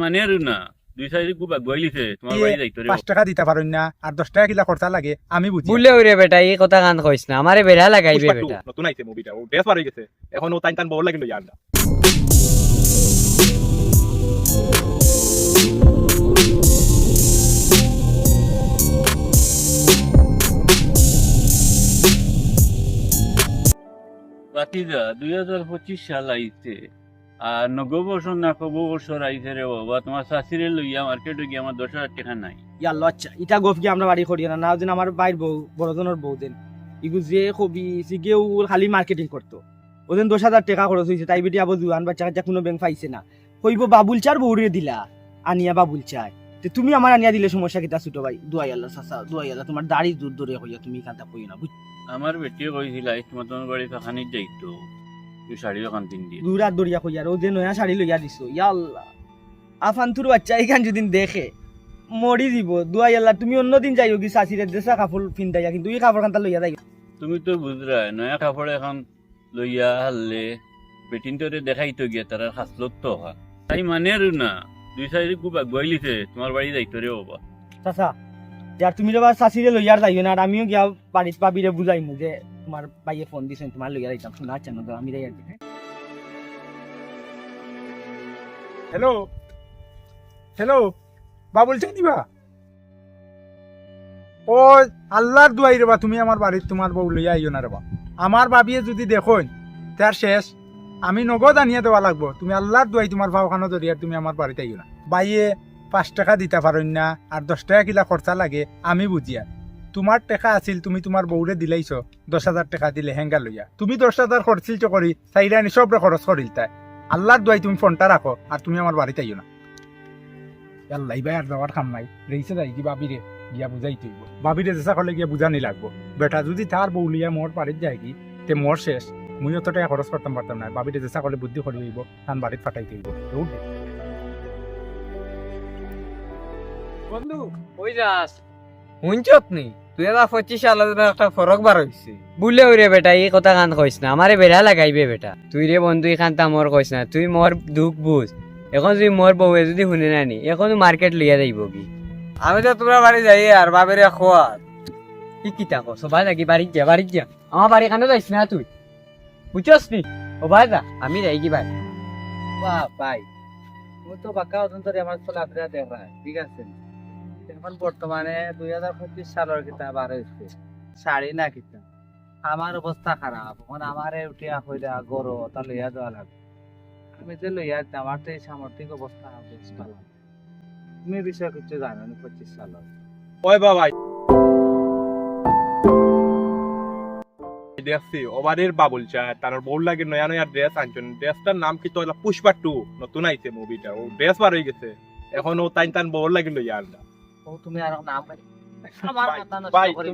মানে আর না দুই সাইডে খুব আগুয়াইলিছে তোমার বাড়ি যাইতো রে 5 টাকা দিতে পারুন না আর 10 টাকা কিলা খরচা লাগে আমি বুঝি বুলে ওরে বেটা এই কথা গান কইস না আমারে বেড়া লাগাইবে বেটা নতুন আইছে মুভিটা ও ড্রেস বার হয়ে গেছে এখন ও টাইম বল লাগিল ইয়ার না বাতিদা 2025 সাল আইছে আর 90 বছর না 100 বছর আইছে রে বাবা তোমার শাশুড়ি লইয়া মার্কেটে গিয়ে আমার 10,000 টাকা নাই ইয়াল্লা আচ্ছা ইটা গফ কি আমরা বাড়ি করি না যেন আমার বাইর বউ বড়জনের বউ দেন ইগু যে কবি সিগেও খালি মার্কেটিং করতো ওদিন 10,000 টাকা খরচ হয়েছে তাই বেটি আবার জুয়ান বাচ্চা কাচ্চা কোনো ব্যাংক পাইছে না কইব বাবুল চার বউরে দিলা আনিয়া বাবুল চাই তো তুমি আমার আনিয়া দিলে সমস্যা কিতা ছোট ভাই দুয়াই আল্লাহ চাচা দুয়াই আল্লাহ তোমার দাড়ি দূর দূরে হইয়া তুমি কাঁদা কই না আমার বেটি কইছিল তোমার তোমার বাড়ি ফাখানি যাইতো তুই শাড়ি দোকান তিন দিয়ে দূরাত দরিয়া কইয়া ও যে নয়া শাড়ি লইয়া দিছো ইয়া আল্লাহ আফান্তুর বাচ্চা এখান যদি দেখে মরি দিব দুয়াই আল্লাহ তুমি অন্যদিন যাইও কি শাশিরে দেশা কাপড় পিন্দাইয়া কিন্তু এই কাপড় কান্তা লইয়া যাই তুমি তো বুঝরা নয়া কাপড় এখন লইয়া হারলে বেটিনটোরে দেখাইতো গিয়া তারা হাসলত তো হয় তাই মানে আর না দুই সাইডে খুব আগুয়াইলিছে তোমার বাড়ি যাইতো রে বাবা চাচা যার তুমি এবার শাশিরে লইয়ার যাইও না আর আমিও গিয়া বাড়ির পাবিরে বুঝাইমু যে তোমার ভাইয়ে ফোন দিছেন তোমার লইয়া যাইতাম শোনা আচ্ছা না আমি যাই আর কি হ্যালো হ্যালো বাবুল চাই দিবা ও আল্লাহর দুয়াই রেবা তুমি আমার বাড়ির তোমার বউ লইয়া আইও না রেবা আমার বাবিয়ে যদি দেখোন তার শেষ আমি নগদ আনিয়ে দেওয়া লাগবো তুমি আল্লাহর দুয়াই তোমার ভাওখানো দরিয়ার তুমি আমার বাড়িতে আইও না বাইয়ে 5 টাকা দিতে পারেন না আর 10 টাকা কিলা খরচা লাগে আমি বুঝিয়া তোমার টাকা আছিল তুমি তোমার বউরে দিলাইছ 10,000 টাকা দিলে হেঙ্গা লইয়া তুমি 10,000 খরচিল করি চাইরানি সবরে খরচ করিল তাই আল্লাহর দুয়াই তুমি ফোনটা রাখো আর তুমি আমার বাড়িতে আইও না আল্লাহ ভাই আর যাওয়ার খাম নাই রেইছে যাই কি বাবিরে গিয়া বুঝাইতে হইব বাবিরে যেসা করলে গিয়া বুঝানি লাগবো বেটা যদি তার বউ লিয়া মোর বাড়িতে যায় কি তে মোর শেষ মুই অত টাকা খরচ করতাম পারতাম না বাবিরে যেসা করলে বুদ্ধি করি হইব তান বাড়িতে ফাটাইতে হইব বন্ধু কই যাস হুঁচত নি 2025 সালে একটা ফরক বার হইছে বুলে ওরে বেটা এই কথা গান কইস না আমারে বেড়া লাগাইবে বেটা তুই রে বন্ধু এখানটা মোর কইস না তুই মোর দুঃখ বুঝ এখন যদি মোর বউয়ে যদি শুনে নানি এখন মার্কেট লিয়া যাইব কি আমি তো তোমরা বাড়ি যাই আর বাবেরে খোয়া কি কিতা কো সবাই নাকি বাড়ি যা আমার বাড়ি কানে যাইস না তুই বুঝছস নি ও ভাই যা আমি যাই কি ভাই বাহ ভাই ও তো বাক্কা অন্তরে আমার চলাফেরা দেখা ঠিক আছে এখন বর্তমানে 2025 সালের কিতা বার হয়েছে শাড়ি না কিতা আমার অবস্থা খারাপ এখন আমারে উঠিয়া হইলা গরো তা লইয়া যাওয়া লাগবে আমি যে লইয়া আমার তো এই সামর্থিক অবস্থা বেশ ভালো তুমি বিষয় কিছু জানো না 25 সালের ওই বাবা দেখছি ওভারের বাবুল চায় তার বউর লাগে নয়া নয়া ড্রেস আনছেন ড্রেসটার নাম কি তো পুষ্পা 2 নতুন আইছে মুভিটা ও ড্রেস বার হয়ে গেছে এখন ও টাইম বউর লাগিল ইয়ার না ও তুমি আর নাম আমার মাথা নষ্ট ভাই করি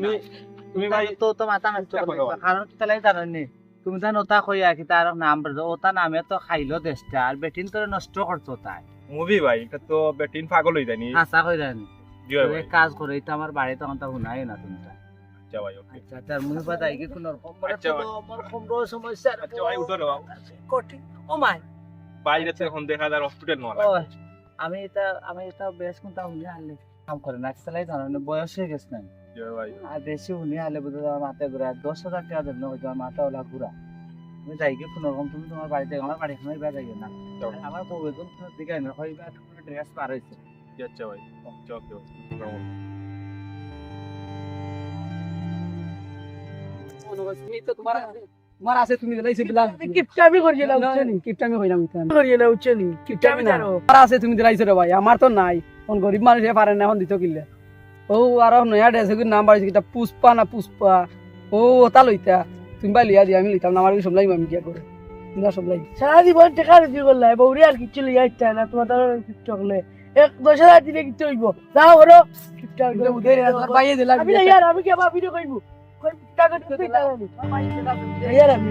তুমি ভাই তো মাথা নষ্ট করি কারণ তালাই জানেন তুমি জানো ওটা কইয়া কি তার নাম ওটা নামে তো খাইলো দেশটা আর বেটিন তোরে নষ্ট করতো তাই মুভি ভাই এটা তো বেটিন পাগল হই জানি আশা কই জানি জি ভাই তুই কাজ করে এটা আমার বাড়ি তখন তো শুনাই না তুমি আচ্ছা ভাই ওকে আচ্ছা তার মুই বাদা কি কোন রকম আচ্ছা ভাই। আমার কোমর সমস্যা আচ্ছা ভাই উঠো রে বাবা কঠিন ও মাই বাইরে তো এখন দেখা যায় হসপিটাল নয় ও আমি এটা বেশ কোনটা শুনি আনলে কাম করে না চালাই জানো বয়স হয়ে গেছে না জি ভাই আর বেশি শুনি আনলে বুঝে আমার মাথা ঘুরা 10,000 টাকা দেন না আমার মাথা ওলা ঘুরা আমি যাই কি কোন রকম তুমি তোমার বাড়িতে আমার বাড়ি খানাই বা যাইও না আমার বউ একদম দিকে না হইবা ড্রেস পার হইছে আচ্ছা ভাই ওকে তোমার আছে তুমি দিলাইছে বিলা কিপটামি করিয়ে না উচ্চনি কিপটামি কইলাম করিয়ে না উচ্চনি কিপটামি না তোমার আছে তুমি দিলাইছে রে ভাই আমার তো নাই কোন গরিব মানুষে পারে না এখন দিত কিলে ও আর নয়া ড্রেস এর নাম বাড়িছে কিটা পুষ্পা না পুষ্পা ও ওটা লইতা তুমি বাই লিয়া দি আমি লইতাম না আমার সব লাই আমি কি করে না সব লাই সারা জীবন টাকা রুজি করলে বউরি আর কিছু লইয়া ইচ্ছা না তোমার তো চকলে 10,000 দিলে কিছু হইব যাও করো বাইয়ে দিলাম আমি না ইয়ার আমি কি আবার ভিডিও কইব টাকা দিতে টাকা ইয়ার আমি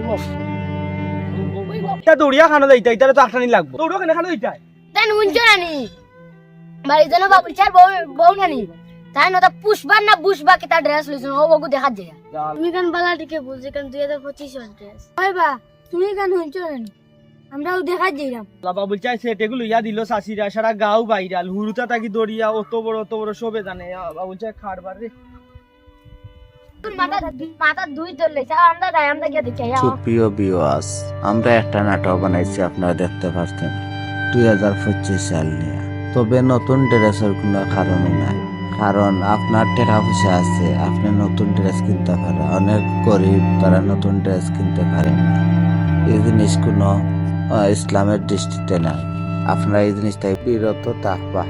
এটা দড়িয়া খানো যাইতা এটা তো আটটানি লাগবো দৌড়ো কেন খানো যাইতা তাই নুনছো নানি বাড়ি জানো বাবুল চার বউ নানি তাই নটা পুষ্পা না বুসবা কি তার ড্রেস লইছ ও ওগু দেখা যায় তুমি কেন বালা দিকে বুঝে কেন 2025 ড্রেস ভাই বা তুমি কেন হুঁচো নানি আমরাও দেখা যাইলাম বাবুল চাই সেট এগুলো ইয়া দিল শাশিরা সারা গাও বাইরাল হুরুতা তাকি দরিয়া অত বড় সবে জানে বাবুল চাই খাড়বার রে মাথা দুই ধরলে আমরা যাই আমরা গিয়ে দেখে সুপ্রিয় ভিউয়ার্স, আমরা একটা নাটক বানাইছি, আপনারা দেখতে পাচ্ছেন 2025 সাল নিয়ে। তবে নতুন ড্রেসের কোনো কারণ নাই, কারণ আপনার টাকা পয়সা আছে, আপনি নতুন ড্রেস কিনতে পারেন। অনেক গরিব, তারা নতুন ড্রেস কিনতে পারেন না। এই জিনিস কোনো ইসলামের দৃষ্টিতে নাই। আপনারা এই জিনিসটাই বিরত থাকবা।